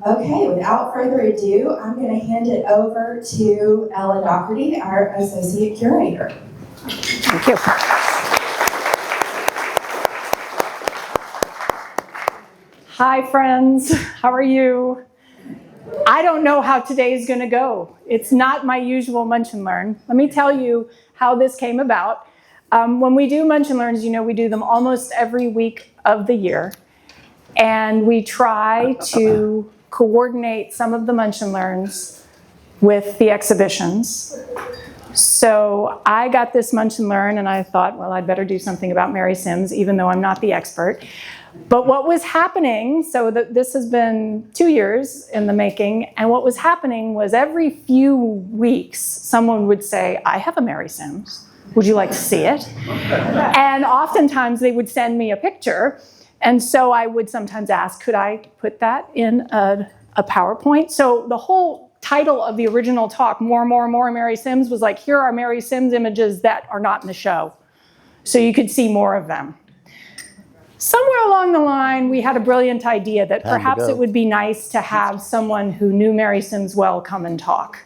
Okay, without further ado, I'm going to hand it over to Ellen Daugherty, our Associate Curator. Thank you. Hi, friends. How are you? I don't know how today's going to go. It's not my usual Munch and Learn. Let me tell you how this came about. When we do Munch and Learns, you know, we do them almost every week of the year. And we try to coordinate some of the Munch and Learns with the exhibitions. So I got this Munch and Learn, and I thought, well, I'd better do something about Mary Sims, even though I'm not the expert. But what was happening, so this has been 2 years in the making, and what was happening was every few weeks, someone would say, I have a Mary Sims. Would you like to see it? And oftentimes they would send me a picture. And so I would sometimes ask, could I put that in a PowerPoint? So the whole title of the original talk, More Mary Sims, was like, here are Mary Sims images that are not in the show. So you could see more of them. Somewhere along the line, we had a brilliant idea that perhaps it would be nice to have someone who knew Mary Sims well come and talk.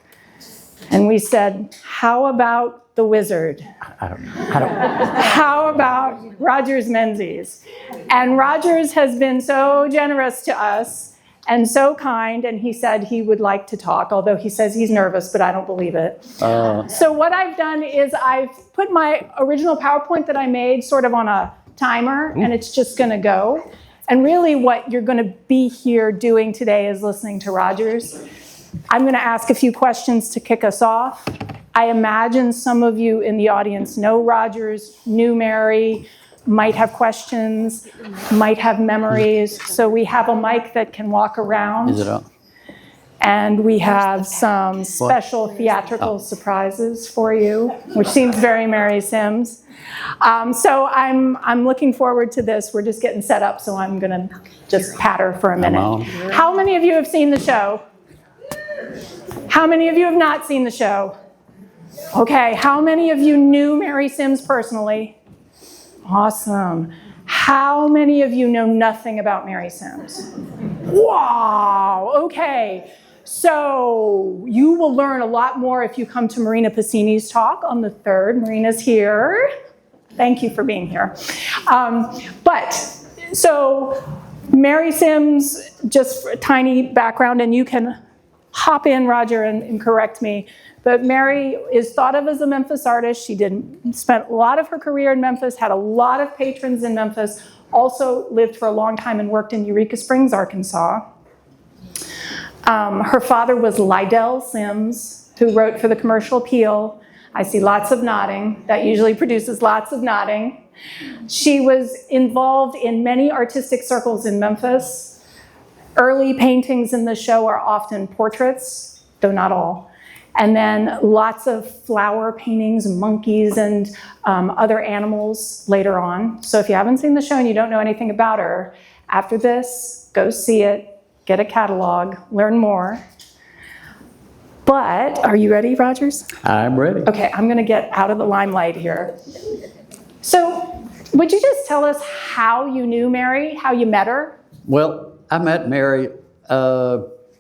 And we said, how about the wizard? How about Rodgers Menzies? And Rodgers has been so generous to us and so kind, and he said he would like to talk, although he says he's nervous, but I don't believe it. So what I've done is I've put my original PowerPoint that I made sort of on a timer, and it's just going to go. And really what you're going to be here doing today is listening to Rodgers. I'm going to ask a few questions to kick us off. I imagine some of you in the audience know Rodgers, knew Mary, might have questions, might have memories. So we have a mic that can walk around. Is it on? And we have some special theatrical surprises for you, which seems very Mary Sims. So I'm looking forward to this. We're just getting set up, so I'm going to just patter for a minute. How many of you have seen the show? How many of you have not seen the show? Okay, how many of you knew Mary Sims personally? Awesome. How many of you know nothing about Mary Sims? Wow, okay. So you will learn a lot more if you come to Marina Pacini's talk on the 3rd. Marina's here. Thank you for being here. So Mary Sims, just a tiny background, and you can hop in, Roger, and correct me. But Mary is thought of as a Memphis artist. She spent a lot of her career in Memphis, had a lot of patrons in Memphis, also lived for a long time and worked in Eureka Springs, Arkansas. Her father was Lydell Sims, who wrote for the Commercial Appeal. I see lots of nodding. That usually produces lots of nodding. She was involved in many artistic circles in Memphis. Early paintings in the show are often portraits, though not all. And then lots of flower paintings, monkeys, and other animals later on. So if you haven't seen the show and you don't know anything about her, after this, go see it, get a catalog, learn more. But are you ready, Rodgers? I'm ready. Okay, I'm going to get out of the limelight here. So would you just tell us how you knew Mary, how you met her? Well, I met Mary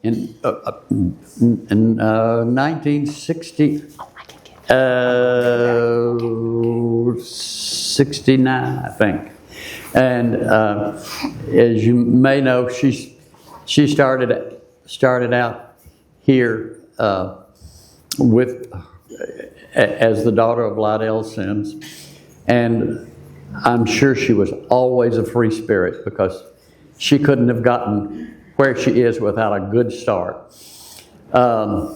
in 1960, 69, I think. And as you may know, she started out here as the daughter of Lydell Sims, and I'm sure she was always a free spirit because she couldn't have gotten where she is without a good start. About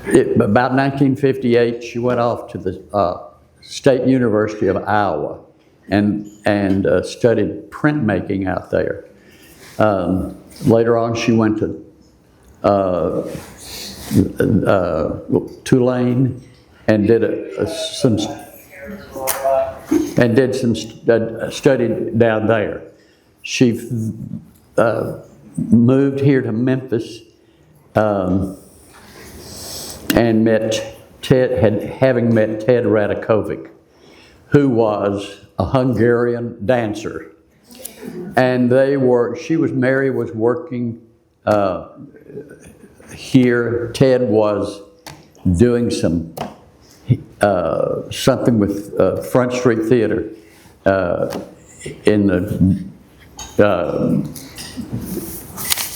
1958, she went off to the State University of Iowa and studied printmaking out there. Later on, she went to Tulane and did some study down there. She moved here to Memphis and met having met Ted Radakovic, who was a Hungarian dancer And Mary was working here. Ted was doing something with Front Street Theater in the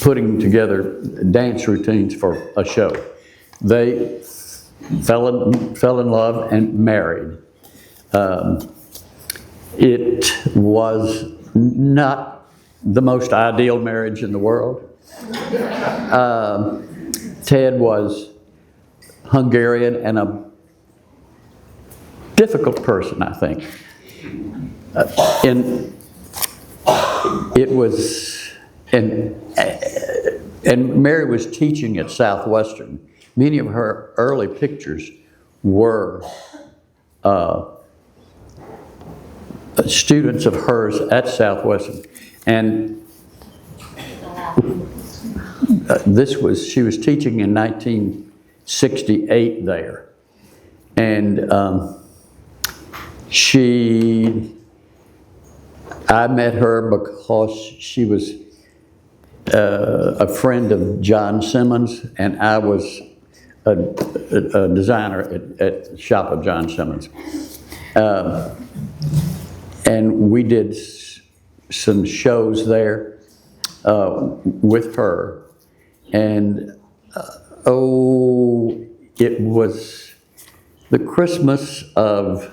putting together dance routines for a show. They fell in love and married. It was not the most ideal marriage in the world. Ted was Hungarian and a difficult person, I think. And Mary was teaching at Southwestern. Many of her early pictures were students of hers at Southwestern. And she was teaching in 1968 there. And I met her because she was a friend of John Simmons, and I was a designer at the shop of John Simmons. And we did some shows there with her. And it was the Christmas of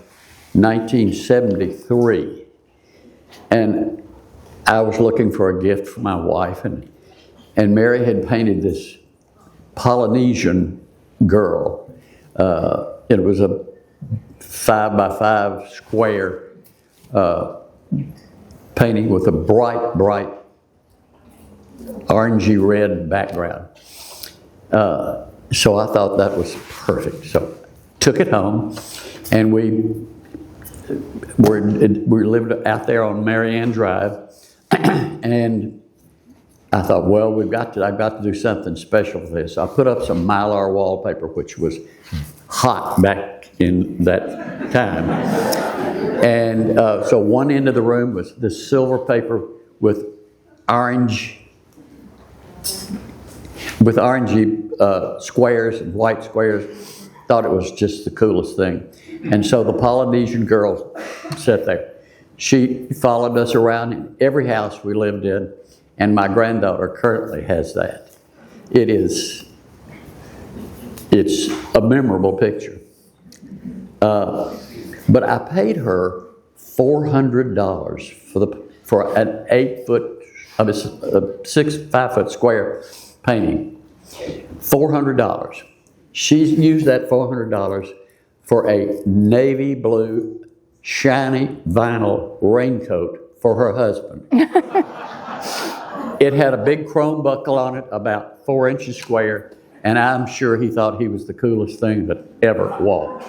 1973. And I was looking for a gift for my wife, and Mary had painted this Polynesian girl. It was a 5x5 square painting with a bright orangey red background. So I thought that was perfect. So took it home, and we lived out there on Marianne Drive, and I thought, well, I've got to do something special for this. I put up some Mylar wallpaper, which was hot back in that time. And so one end of the room was this silver paper with orangey squares and white squares. Thought it was just the coolest thing. And so the Polynesian girl sat there. She followed us around in every house we lived in, and my granddaughter currently has that. It's a memorable picture. But I paid her $400 for an 5-foot square painting. $400. She used that $400 for a navy blue, shiny vinyl raincoat for her husband. It had a big chrome buckle on it, about 4 inches square, and I'm sure he thought he was the coolest thing that ever walked.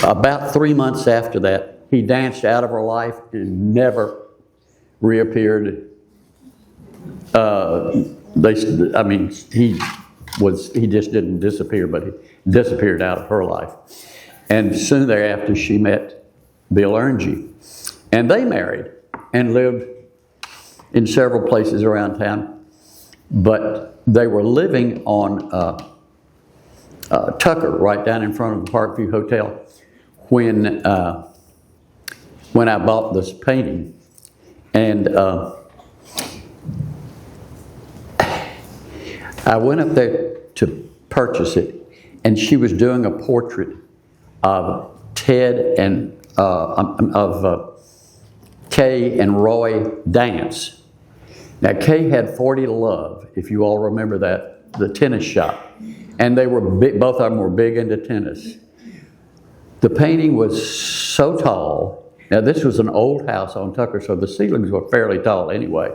About 3 months after that, he danced out of her life and never reappeared. He just didn't disappear, but he disappeared out of her life. And soon thereafter, she met Bill Earnshaw, and they married and lived in several places around town. But they were living on Tucker, right down in front of the Parkview Hotel, when I bought this painting. And I went up there to purchase it, and she was doing a portrait of Ted and of Kay and Roy dance. Now, Kay had 40 to Love, if you all remember that, the tennis shop, and they were both of them were big into tennis. The painting was so tall. Now, this was an old house on Tucker, so the ceilings were fairly tall anyway.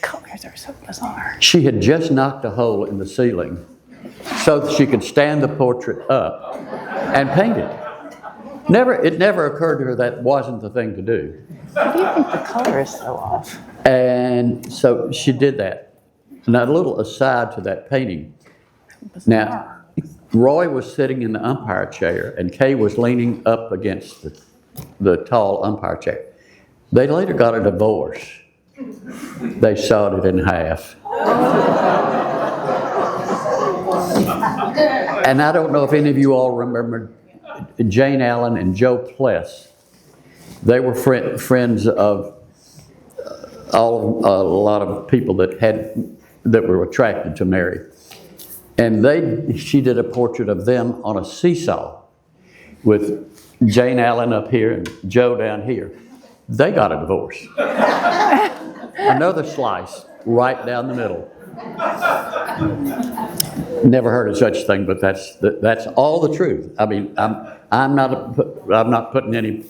Colors are so bizarre. She had just knocked a hole in the ceiling so that she could stand the portrait up and paint it. It never occurred to her that wasn't the thing to do. Why do you think the color is so off? And so she did that. Now, a little aside to that painting. Now, Roy was sitting in the umpire chair, and Kay was leaning up against the tall umpire chair. They later got a divorce. They sawed it in half. And I don't know if any of you all remember Jane Allen and Joe Pless. They were friends of a lot of people that were attracted to Mary. And she did a portrait of them on a seesaw with Jane Allen up here and Joe down here. They got a divorce. Another slice right down the middle. Never heard of such thing, but that's all the truth. I mean, I'm not putting any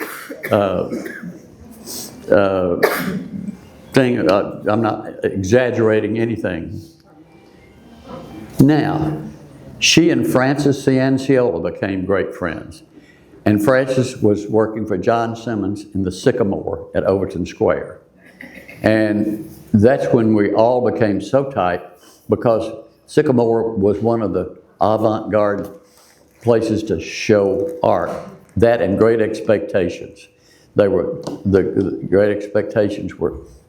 thing. I'm not exaggerating anything. Now, she and Francis Cianciola became great friends. And Francis was working for John Simmons in the Sycamore at Overton Square. And that's when we all became so tight, because Sycamore was one of the avant-garde places to show art. That and Great Expectations. The Great Expectations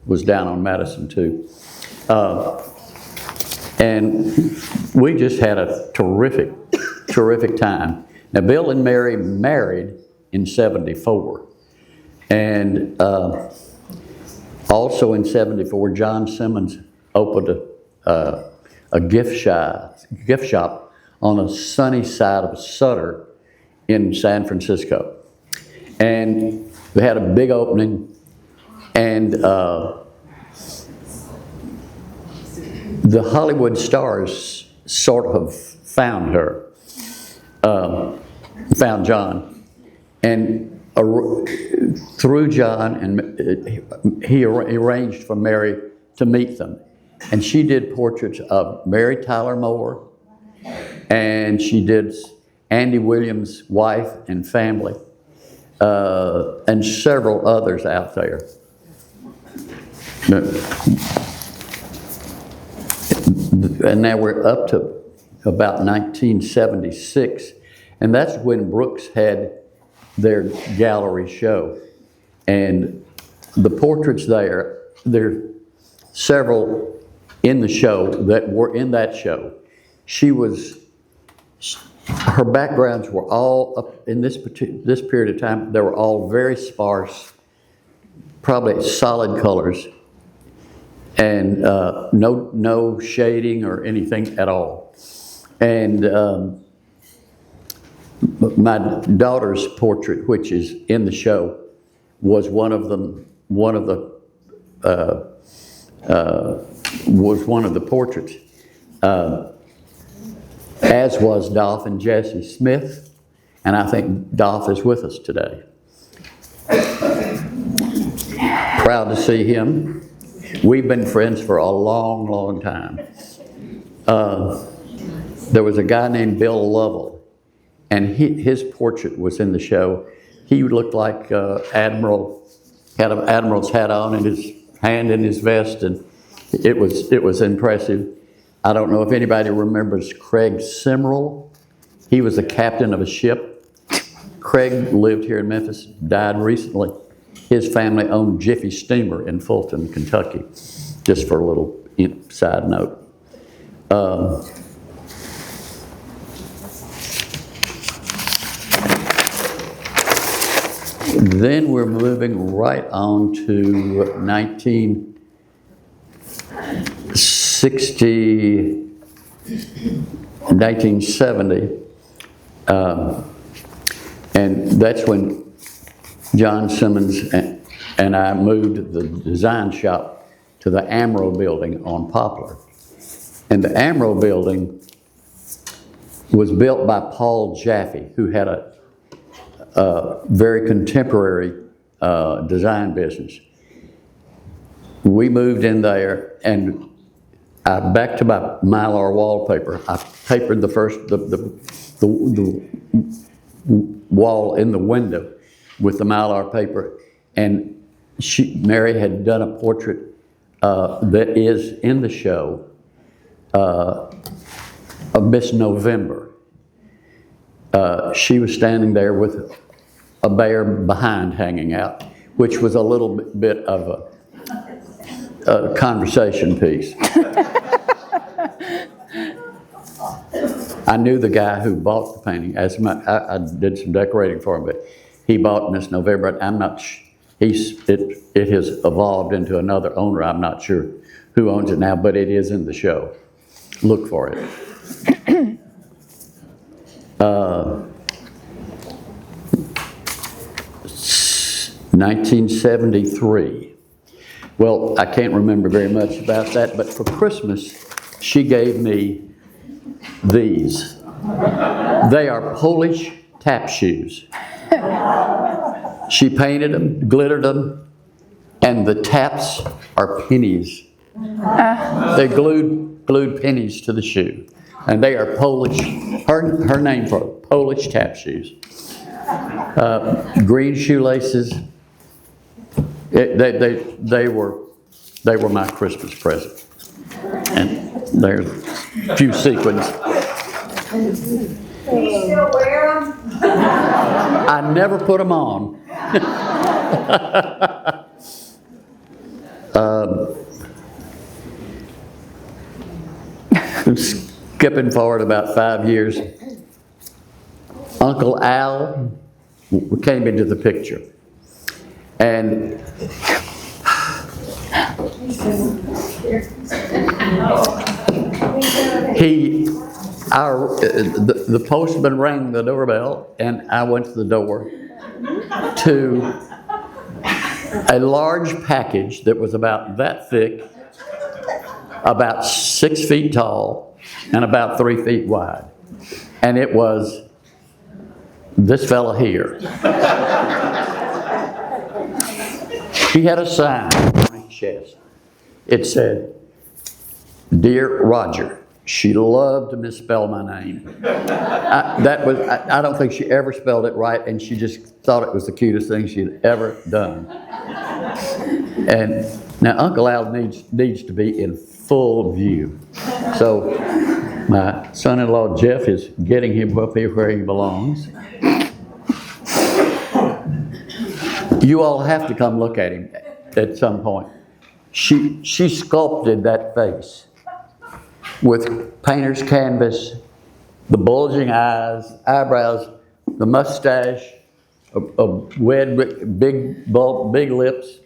was down on Madison too. And we just had a terrific time. Now, Bill and Mary married in '74. And also in '74, John Simmons opened a gift shop on the sunny side of Sutter in San Francisco. And we had a big opening, and the Hollywood stars sort of found John, and through John, and he arranged for Mary to meet them. And she did portraits of Mary Tyler Moore, and she did Andy Williams' wife and family, and several others out there. And now we're up to about 1976, and that's when Brooks had their gallery show. And the portraits there are several in the show that were in that show. Her backgrounds were all up in this period of time. They were all very sparse, probably solid colors, and no shading or anything at all. And my daughter's portrait, which is in the show, was one of the portraits, as was Dolph and Jesse Smith, and I think Dolph is with us today. Proud to see him. We've been friends for a long, long time. There was a guy named Bill Lovell, and his portrait was in the show. He looked like Admiral, had an admiral's hat on and his hand in his vest, and it was impressive. I don't know if anybody remembers Craig Simrell. He was the captain of a ship. Craig lived here in Memphis, died recently. His family owned Jiffy Steamer in Fulton, Kentucky, just for a little side note. Then we're moving right on to 1970, and that's when John Simmons and I moved the design shop to the Amro building on Poplar. And the Amro building was built by Paul Jaffe, who had a very contemporary design business. We moved in there, and back to my Mylar wallpaper, I papered the wall in the window with the Mylar paper, and Mary had done a portrait that is in the show of Miss November. She was standing there with a bear behind hanging out, which was a little bit of a conversation piece. I knew the guy who bought the painting. I did some decorating for him, but he bought Miss November. I'm not. It has evolved into another owner. I'm not sure who owns it now, but it is in the show. Look for it. 1973. Well, I can't remember very much about that, but for Christmas, she gave me these. They are Polish tap shoes. She painted them, glittered them, and the taps are pennies. They glued pennies to the shoe. And they are Polish, her name for it, Polish tap shoes. Green shoelaces. They were my Christmas present. And there's a few sequins. Do you still wear them? I never put them on. Skipping forward about 5 years, Uncle Al came into the picture. And the postman rang the doorbell, and I went to the door to a large package that was about that thick, about 6 feet tall, and about 3 feet wide. And it was this fella here. He had a sign on his chest. It said, "Dear Roger." She loved to misspell my name. I don't think she ever spelled it right, and she just thought it was the cutest thing she'd ever done. And now Uncle Al needs to be in full view. So my son-in-law Jeff is getting him up here where he belongs. You all have to come look at him at some point. She sculpted that face with painter's canvas, the bulging eyes, eyebrows, the mustache, a red, big lips,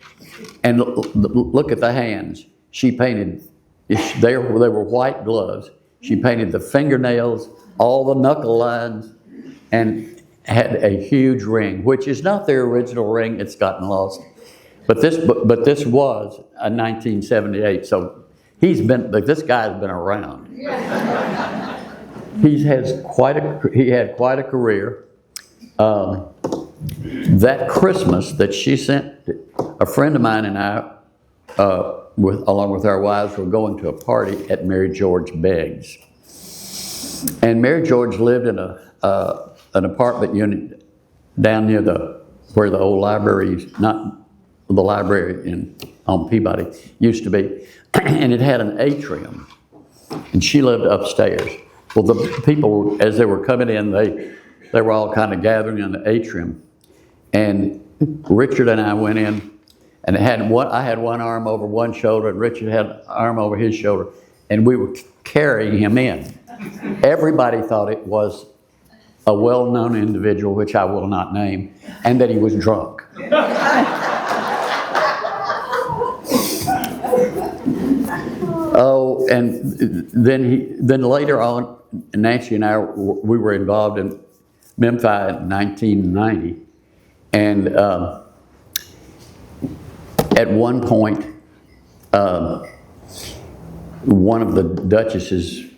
and look at the hands. She painted, they were white gloves. She painted the fingernails, all the knuckle lines, and had a huge ring, which is not their original ring. It's gotten lost. But this was a 1978, so this guy's been around. He had quite a career. That Christmas that she sent, a friend of mine and I, along with our wives, were going to a party at Mary George Begg's. And Mary George lived in an apartment unit down near where the old library is, not the library on Peabody used to be, and it had an atrium, and she lived upstairs. Well, the people, as they were coming in, they were all kind of gathering in the atrium, and Richard and I went in, and I had one arm over one shoulder, and Richard had an arm over his shoulder, and we were carrying him in. Everybody thought it was a well-known individual, which I will not name, and that he was drunk. Oh, and then later on, Nancy and I, we were involved in Memphis in 1990, and at one point, one of the Duchesses'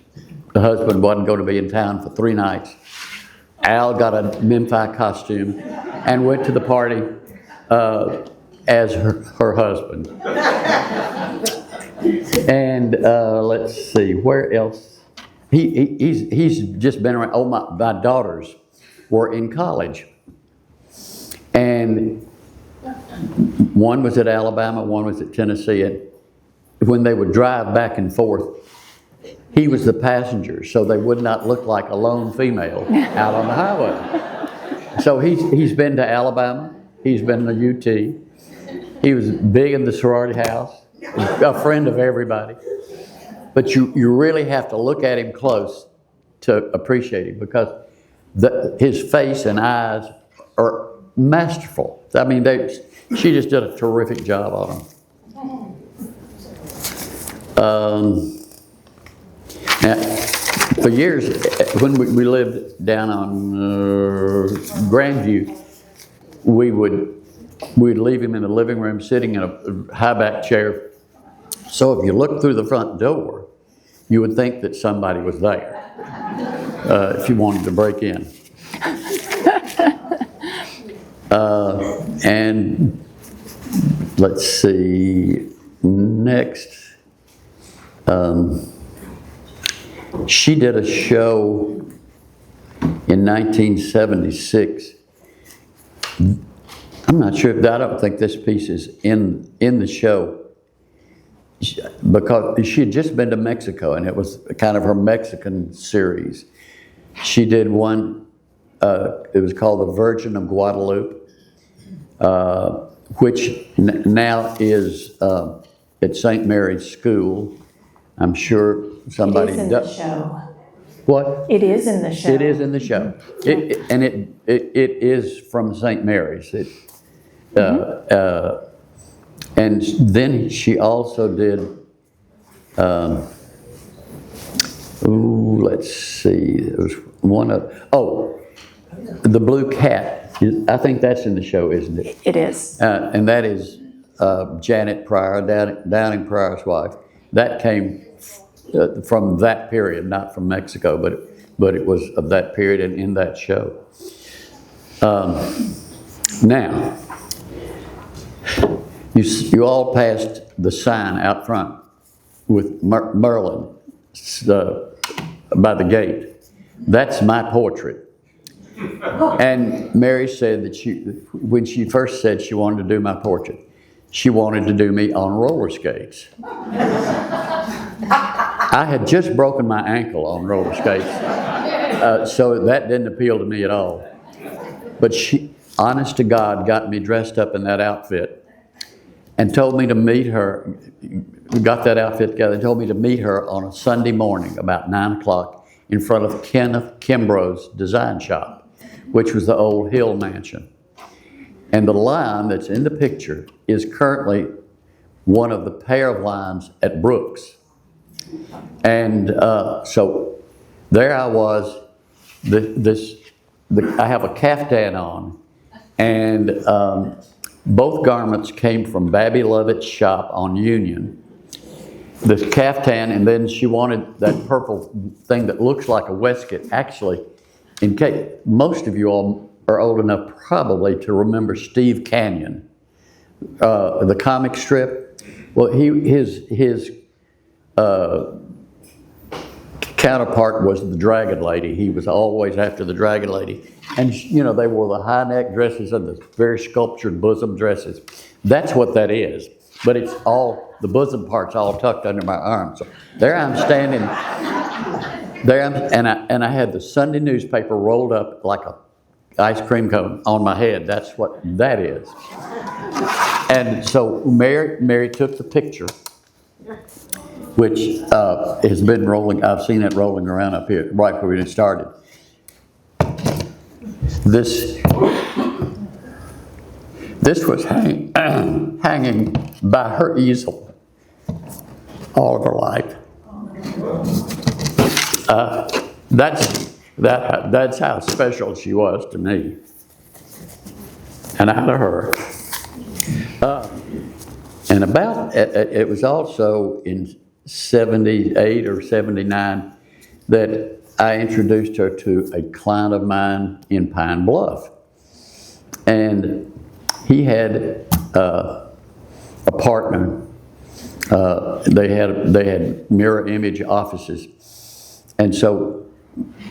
husband wasn't going to be in town for 3 nights. Al got a Memphis costume and went to the party as her husband. And let's see, where else? He's just been around. Oh, my daughters were in college. And one was at Alabama, one was at Tennessee. And when they would drive back and forth, he was the passenger, so they would not look like a lone female out on the highway. So he's been to Alabama, He's been in the UT. He was big in the sorority house, a friend of everybody. But you really have to look at him close to appreciate him, because his face and eyes are masterful. I mean, she just did a terrific job on them. Now, for years, when we lived down on Grandview, we'd leave him in the living room sitting in a high back chair. So if you looked through the front door, you would think that somebody was there if you wanted to break in. And let's see, next. She did a show in 1976. I'm not sure, I don't think this piece is in the show, because she had just been to Mexico, and it was kind of her Mexican series. She did one, it was called The Virgin of Guadalupe, which now is at St. Mary's School. I'm sure somebody It is in the show. What? It is in the show. It is in the show. It is from St. Mary's. And then she also did, let's see, there was one of, The Blue Cat. I think that's in the show, isn't it? It is. And that is Janet Pryor, Downing Pryor's wife. That came from that period, not from Mexico, but it was of that period and in that show. Now, you all passed the sign out front with Merlin by the gate. That's my portrait. And Mary said that when she first said she wanted to do my portrait, she wanted to do me on roller skates. I had just broken my ankle on roller skates, so that didn't appeal to me at all. But she, honest to God, got me dressed up in that outfit and told me to meet her. We got that outfit together and told me to meet her on a Sunday morning about 9 o'clock in front of Kenneth Kimbrough's design shop, which was the old Hill Mansion. And the line that's in the picture is currently one of the pair of lines at Brooks. And so there I was, I have a caftan on, and both garments came from Babby Lovett's shop on Union. This caftan, and then she wanted that purple thing that looks like a waistcoat. Actually, in case most of you all are old enough probably to remember Steve Canyon, the comic strip. Well, his counterpart was the Dragon Lady. He was always after the Dragon Lady. And, you know, they wore the high neck dresses and the very sculptured bosom dresses. That's what that is. But it's all, the bosom part's all tucked under my arm. So there I'm standing, and I had the Sunday newspaper rolled up like a ice cream cone on my head. That's what that is. And so Mary took the picture, which has been rolling. I've seen it rolling around up here right where we started. This was hanging by her easel all of her life. That's how special she was to me, and I to her. And it was also in 78 or 79 that I introduced her to a client of mine in Pine Bluff. And he had a partner. They had mirror image offices. And so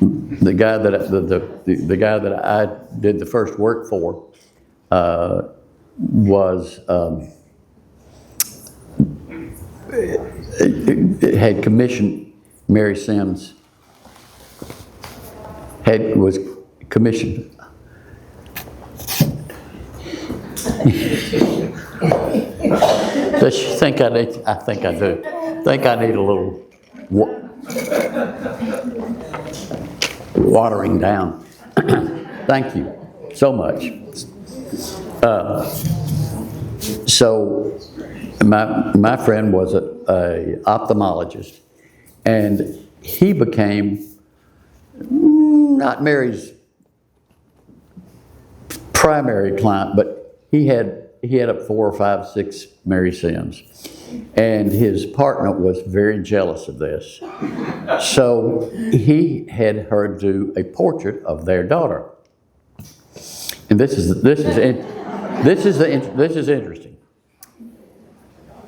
the guy that I did the first work for had commissioned Mary Sims. Was commissioned. Does she think I need? I think I do. Think I need a little watering down. Thank you so much. So my friend was a ophthalmologist, and he became not Mary's primary client, but he had 4 or 5, 6 Mary Sims, and his partner was very jealous of this. So he had her do a portrait of their daughter, and this is interesting.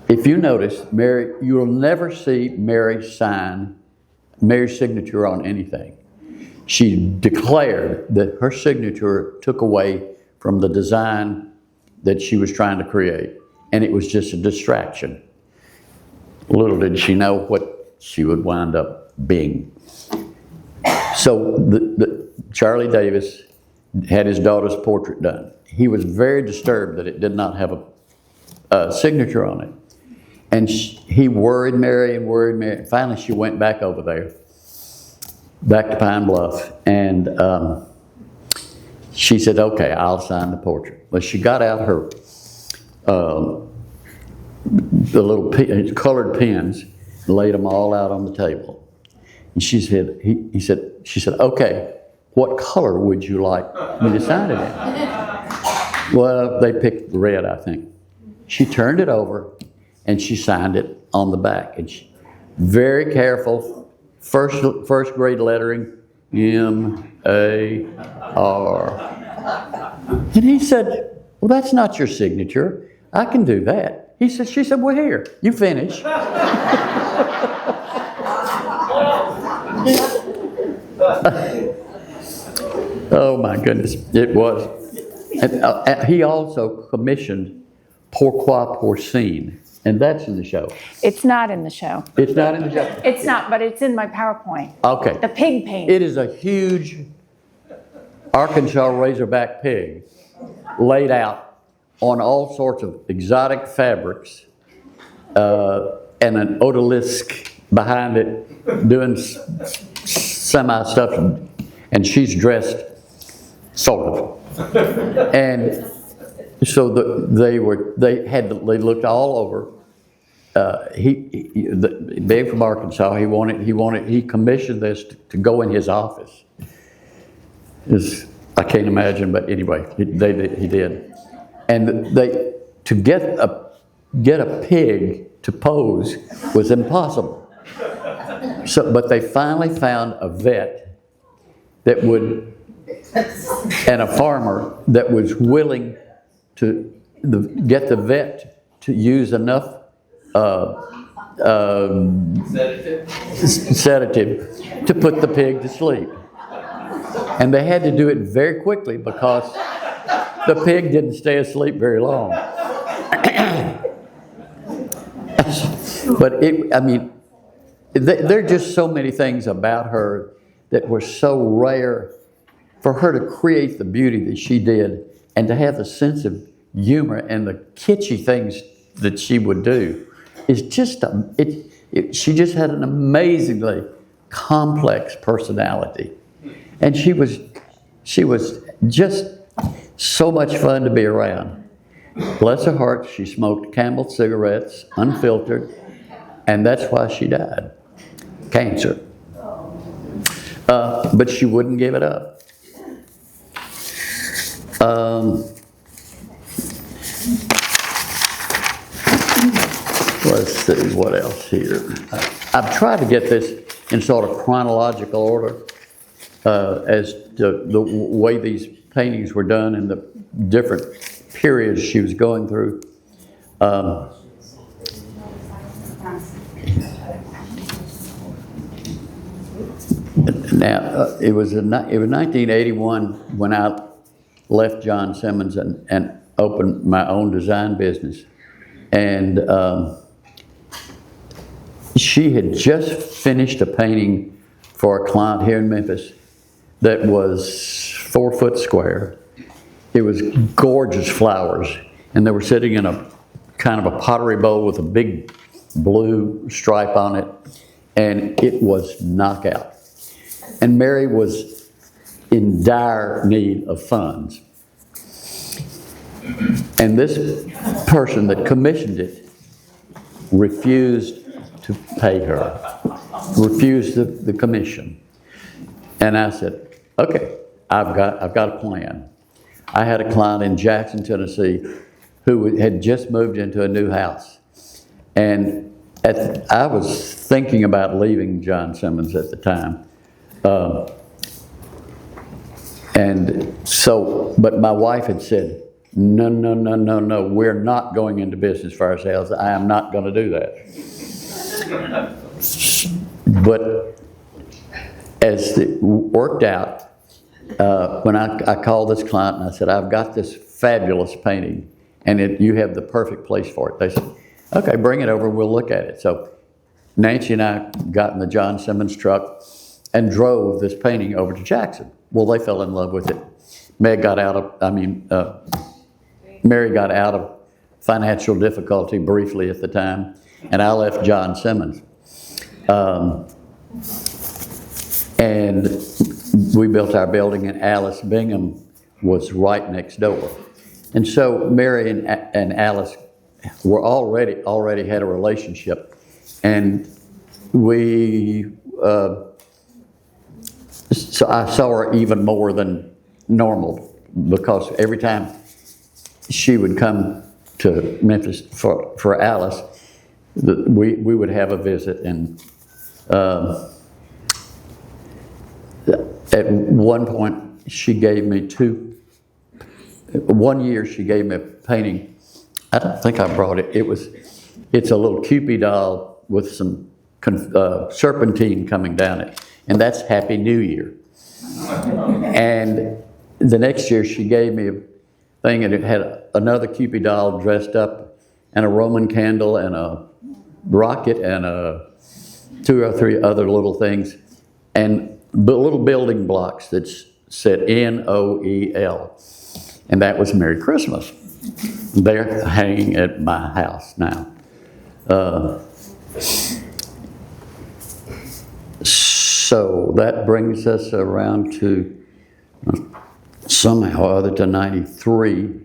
If you notice, Mary, you'll never see Mary's signature on anything. She declared that her signature took away from the design that she was trying to create, and it was just a distraction. Little did she know what she would wind up being. So Charlie Davis had his daughter's portrait done. He was very disturbed that it did not have a signature on it. And he worried Mary and worried Mary. Finally, she went back over there, back to Pine Bluff, and she said, okay, I'll sign the portrait. Well, she got out her the little colored pens, laid them all out on the table. And she said, she said, okay, what color would you like me to sign it in? Well, they picked red, I think. She turned it over, and she signed it on the back. And she, very careful, first grade lettering, M-A-R. And he said, well, that's not your signature. I can do that. She said, well, here, you finish. Oh my goodness, it was. And, he also commissioned Pourquoi Porcine, and that's in the show. It's not in the show. It's not in the show? It's not, but it's in my PowerPoint. Okay. The pig painting. It is a huge Arkansas Razorback pig laid out on all sorts of exotic fabrics, and an odalisque behind it doing semi-stuff, and she's dressed sort of. And so they looked all over. Being from Arkansas, he commissioned this to go in his office. I can't imagine, but anyway, he did. And to get a pig to pose was impossible. So, but they finally found a vet that would, and a farmer that was willing to get the vet to use enough sedative to put the pig to sleep. And they had to do it very quickly because the pig didn't stay asleep very long. But there are just so many things about her that were so rare. For her to create the beauty that she did and to have the sense of humor and the kitschy things that she would do is just, she just had an amazingly complex personality. And she was just so much fun to be around. Bless her heart, she smoked Camel cigarettes, unfiltered, and that's why she died. Cancer. But she wouldn't give it up. Let's see, what else here? I've tried to get this in sort of chronological order as to the way these paintings were done and the different periods she was going through. Now, it was 1981 when I left John Simmons and opened my own design business. And she had just finished a painting for a client here in Memphis that was 4 foot square. It was gorgeous flowers. and they were sitting in a kind of a pottery bowl with a big blue stripe on it, and it was knockout. And Mary was in dire need of funds. And this person that commissioned it refused to pay her, refused the commission. And I said, okay, I've got a plan. I had a client in Jackson, Tennessee, who had just moved into a new house. And I was thinking about leaving John Simmons at the time. But my wife had said, no, we're not going into business for ourselves. I am not going to do that. But as it worked out, when I called this client and I said, I've got this fabulous painting and you have the perfect place for it. They said, okay, bring it over and we'll look at it. So Nancy and I got in the John Simmons truck and drove this painting over to Jackson. Well, they fell in love with it. Mary got out of financial difficulty briefly at the time, and I left John Simmons. And we built our building, and Alice Bingham was right next door. And so Mary and Alice were already had a relationship, and so I saw her even more than normal, because every time she would come to Memphis for Alice, we would have a visit. And at one point, she gave me one year she gave me a painting. I don't think I brought it. It's a little Cupid doll with some serpentine coming down it. And that's Happy New Year. And the next year she gave me a thing, and it had another Cupid doll dressed up, and a Roman candle, and a rocket, and 2 or 3 other little things, and little building blocks that said NOEL. And that was Merry Christmas. They're hanging at my house now. So that brings us around to somehow or other to 93.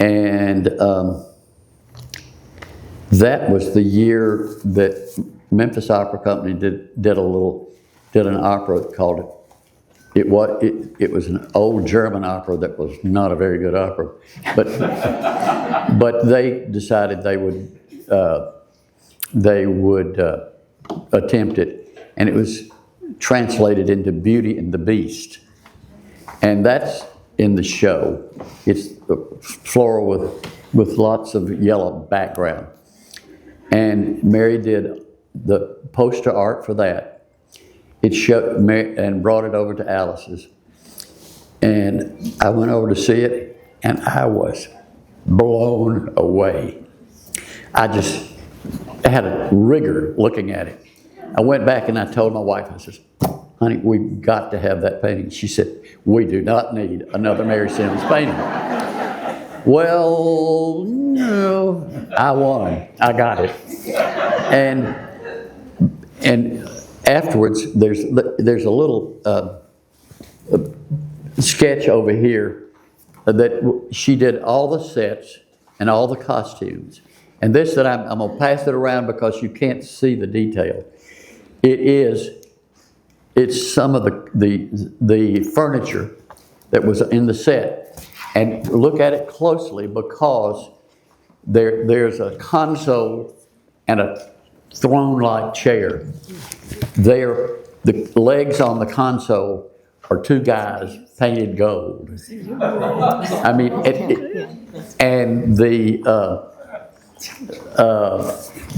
And that was the year that Memphis Opera Company did an opera called, it was an old German opera that was not a very good opera, but they decided they would attempt it. And it was translated into Beauty and the Beast. And that's in the show. It's floral with lots of yellow background. And Mary did the poster art for that. It showed and brought it over to Alice's. And I went over to see it, and I was blown away. I just had a rigor looking at it. I went back and I told my wife, I said, honey, we've got to have that painting. She said, we do not need another Mary Simmons painting. Well, no, I won. I got it. And afterwards, there's a little sketch over here that she did all the sets and all the costumes. And this that I'm going to pass it around because you can't see the detail. It's some of the furniture that was in the set. And look at it closely, because there's a console and a throne-like chair. The legs on the console are 2 guys painted gold. I mean, and the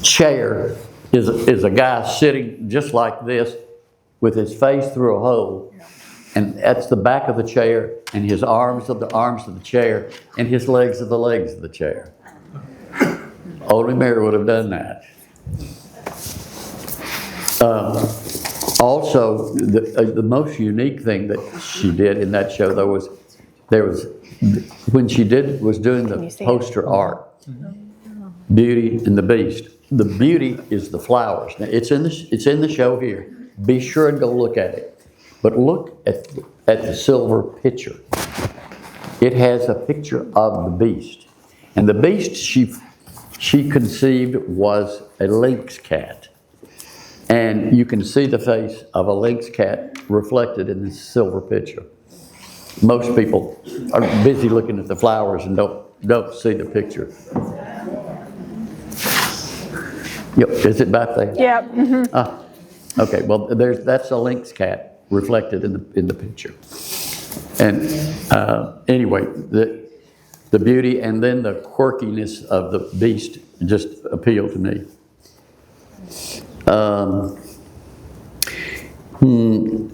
chair is a guy sitting just like this with his face through a hole, and that's the back of the chair, and his arms of the chair, and his legs of the legs of the chair. Only Mary would have done that. Also, the most unique thing that she did in that show, though, was there was, when she was doing the poster art, Beauty and the Beast. The beauty is the flowers. Now, it's in the show here. Be sure and go look at it. But look at the silver pitcher. It has a picture of the beast. And the beast she conceived was a lynx cat. And you can see the face of a lynx cat reflected in this silver pitcher. Most people are busy looking at the flowers and don't see the picture. Yep, is it back there? Yeah. Mm-hmm. Okay, well, that's a lynx cat reflected in the picture. And anyway, the beauty and then the quirkiness of the beast just appealed to me.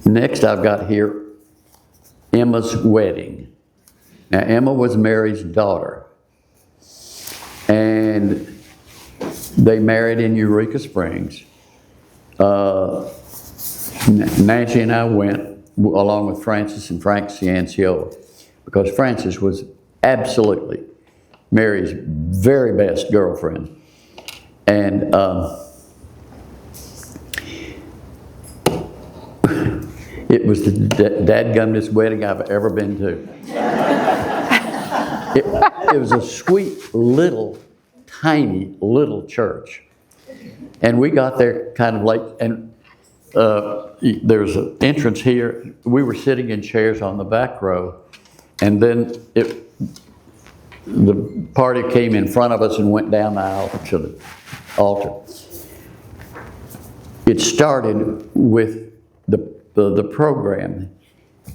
Next I've got here Emma's wedding. Now Emma was Mary's daughter, and they married in Eureka Springs. Nancy and I went along with Francis and Frank Ciancio, because Francis was absolutely Mary's very best girlfriend. And it was the dadgumdest wedding I've ever been to. It was a sweet little, tiny little church. And we got there kind of late, and there's an entrance here. We were sitting in chairs on the back row, and then the party came in front of us and went down the aisle to the altar. It started with the program,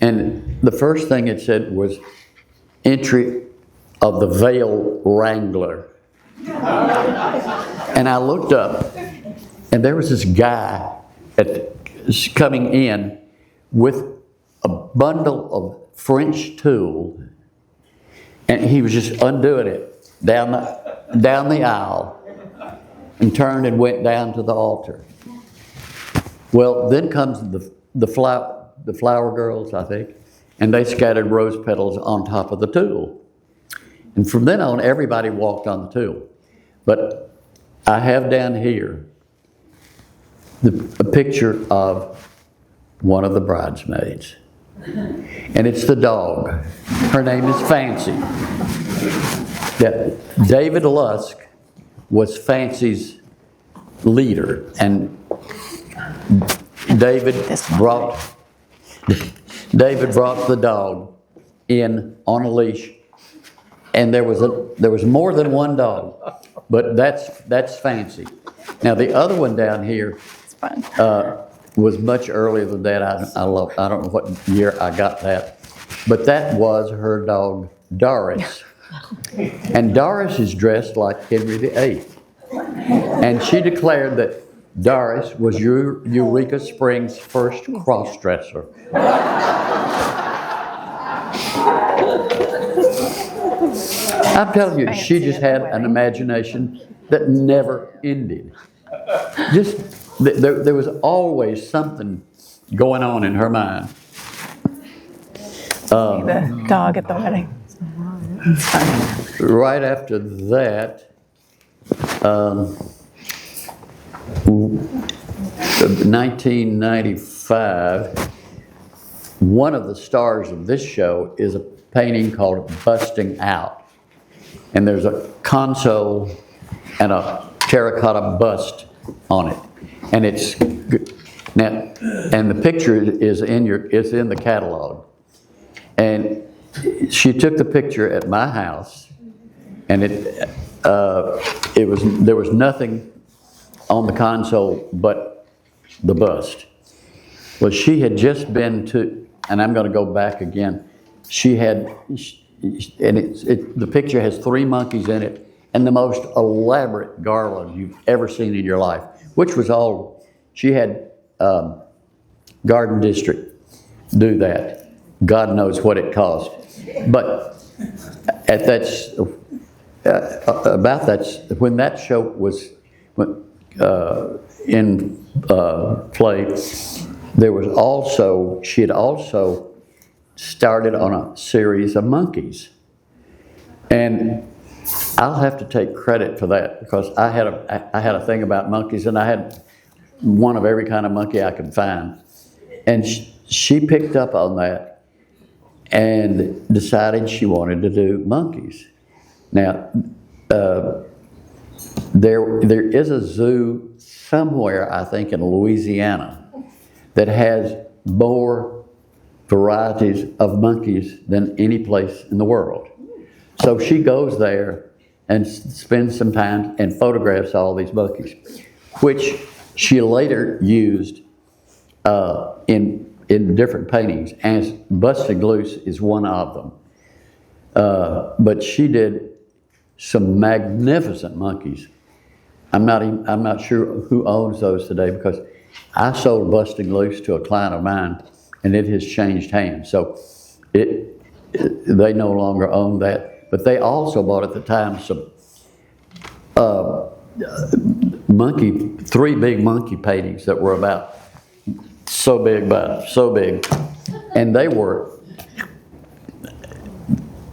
and the first thing it said was entry of the Veil Wrangler. And I looked up, and there was this guy coming in with a bundle of French tulle, and he was just undoing it down the aisle, and turned and went down to the altar. Well, then comes the flower girls, I think, and they scattered rose petals on top of the tulle. And from then on, everybody walked on the tulle. But I have down here a picture of one of the bridesmaids. And it's the dog. Her name is Fancy. Yeah, David Lusk was Fancy's leader, and David brought the dog in on a leash, and there was more than one dog, but that's Fancy. Now the other one down here was much earlier than that. I don't know what year I got that, but that was her dog Doris, and Doris is dressed like Henry VIII, and she declared that Doris was Eureka Springs' first cross-dresser. I'm telling you, she just had an imagination that never ended. There was always something going on in her mind. The dog at the wedding. Right after that, 1995, one of the stars of this show is a painting called Busting Out. And there's a console and a terracotta bust on it. And and the picture is in the catalog. And she took the picture at my house, and there was nothing on the console but the bust. Well, she had just been to, and I'm going to go back again. The picture has 3 monkeys in it, and the most elaborate garland you've ever seen in your life, which was all, she had Garden District do that. God knows what it cost. But when that show was in play, there was also, she had also started on a series of monkeys. And I'll have to take credit for that because I had a thing about monkeys, and I had one of every kind of monkey I could find. And she picked up on that and decided she wanted to do monkeys. Now, there is a zoo somewhere, I think, in Louisiana that has more varieties of monkeys than any place in the world. So she goes there and spends some time and photographs all these monkeys, which she later used in different paintings, as Busted Loose is one of them. But she did some magnificent monkeys. I'm not sure who owns those today because I sold Busting Loose to a client of mine, and it has changed hands. So they no longer own that. But they also bought at the time some three big monkey paintings that were about so big, and they were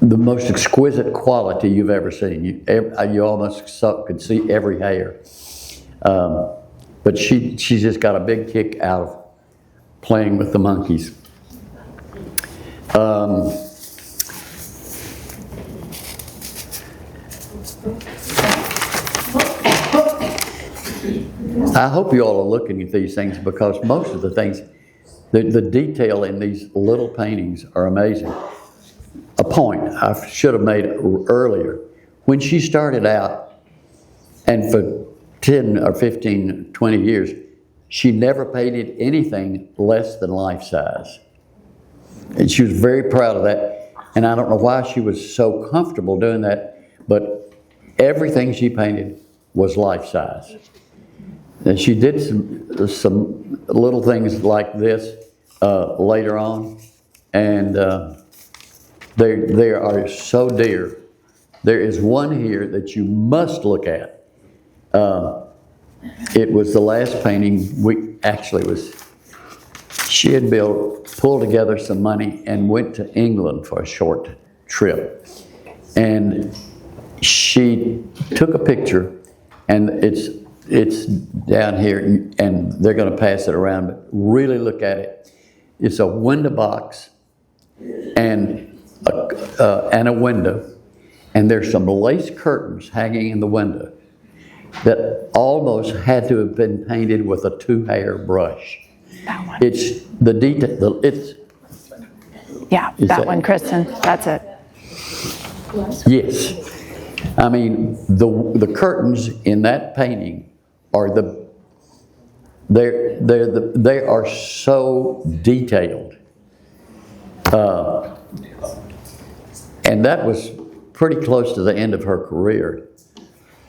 the most exquisite quality you've ever seen. You almost could see every hair. But she just got a big kick out of playing with the monkeys. I hope you all are looking at these things because most of the things, the detail in these little paintings are amazing. A point I should have made earlier. When she started out, and for 10 or 15, 20 years, she never painted anything less than life size. And she was very proud of that. And I don't know why she was so comfortable doing that, but everything she painted was life size. And she did some little things like this later on, and they are so dear. There is one here that you must look at. It was the last painting she had pulled together some money and went to England for a short trip. And she took a picture, and it's down here, and they're going to pass it around, but really look at it. It's a window box and a window, and there's some lace curtains hanging in the window that almost had to have been painted with a 2-hair brush. That one. It's the detail. That one, Kristen. That's it. Yes. I mean, the curtains in that painting are they are so detailed, and that was pretty close to the end of her career.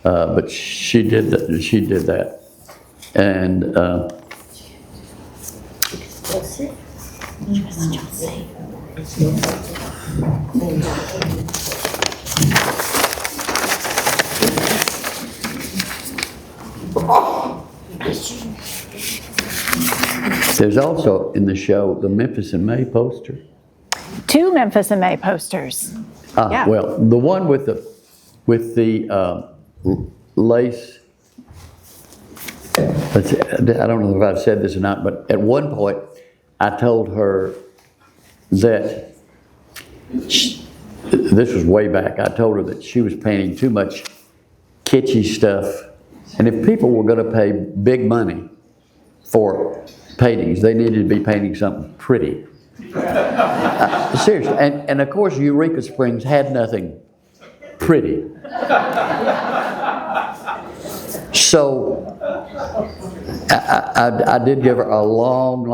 But she did that, and there's also in the show the Memphis in May poster. 2 Memphis in May posters. Yeah. Well, the one with the lace. I don't know if I've said this or not, but at one point I told her that this was way back. I told her that she was painting too much kitschy stuff, and if people were going to pay big money for paintings, they needed to be painting something pretty. Seriously, and of course Eureka Springs had nothing pretty. So I did give her a long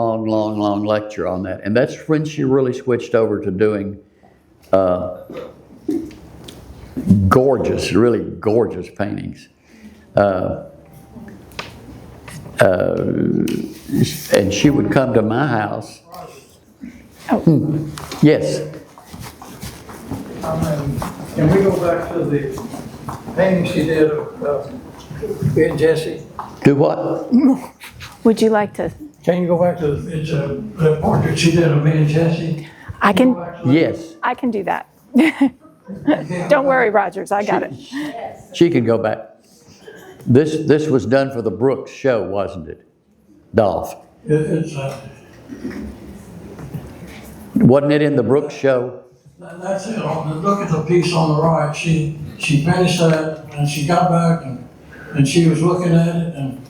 lecture on that, and that's when she really switched over to doing really gorgeous paintings. And she would come to my house. Oh. Yes. Can we go back to the painting she did of me and Jesse? Do what? Would you like to? Can you go back to the portrait she did of me and Jesse? I can Yes, do that. Don't worry, Rodgers, I got it. she can go back. This was done for the Brooks show, wasn't it? Dolph. It's, Wasn't it in the Brooks show? that's it. Look at the piece on the right. She finished that and she got back and she was looking at it and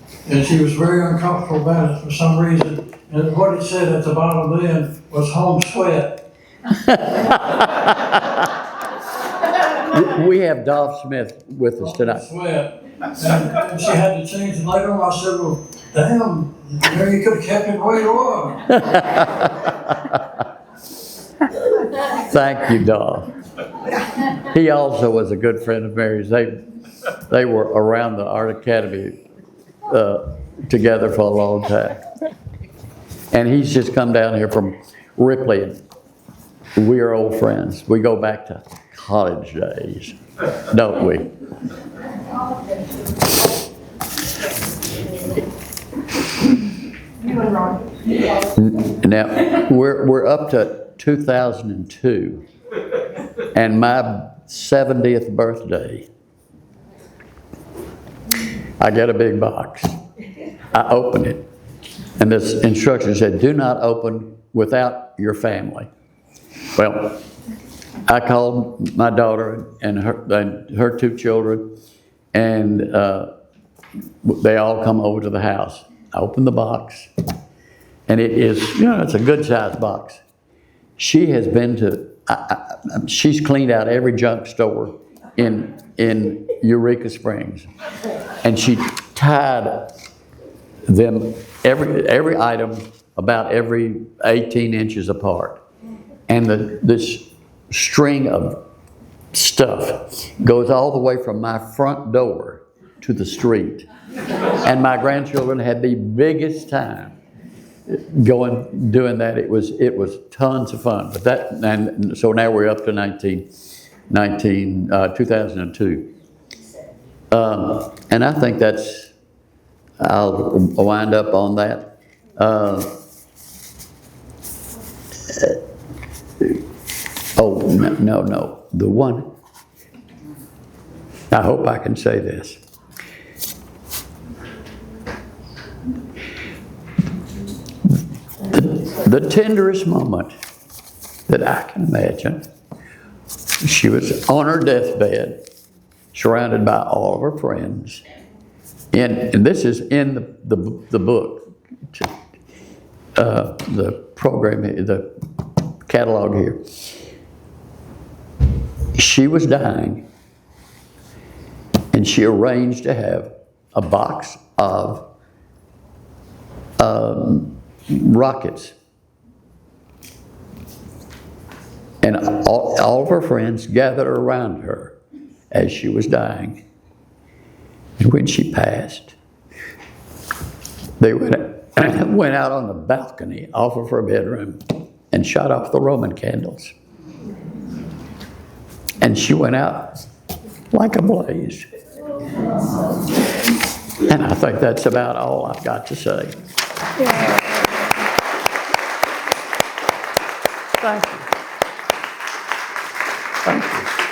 she was very uncomfortable about it for some reason. And what it said at the bottom then was home sweat. We have Dolph Smith with us tonight. Sweat. And she had to change it later on. I said, well, damn, Mary, you could have kept it the way it was. Thank you, Dolph. He also was a good friend of Mary's. They were around the Art Academy together for a long time. And he's just come down here from Ripley, and we are old friends. We go back to college days, don't we? Now, we're up to 2002, and my 70th birthday, I get a big box. I open it, and this instruction said, do not open without your family. Well, I called my daughter and her two children, and they all come over to the house. I open the box, and it is, it's a good sized box. She has been to, she's cleaned out every junk store in Eureka Springs, and she tied them, every item about every 18 inches apart. And this string of stuff goes all the way from my front door to the street. And my grandchildren had the biggest time doing that. It was tons of fun. But and so now we're up to 2002. And I think I'll wind up on that. No. The one, I hope I can say this. The tenderest moment that I can imagine, she was on her deathbed, surrounded by all of her friends. And this is in the book, the program, the catalog here. She was dying, and she arranged to have a box of rockets. And all of her friends gathered around her as she was dying. And when she passed, they went out on the balcony off of her bedroom and shut off the Roman candles. And she went out like a blaze. And I think that's about all I've got to say. Yeah. Thank you. Thank you.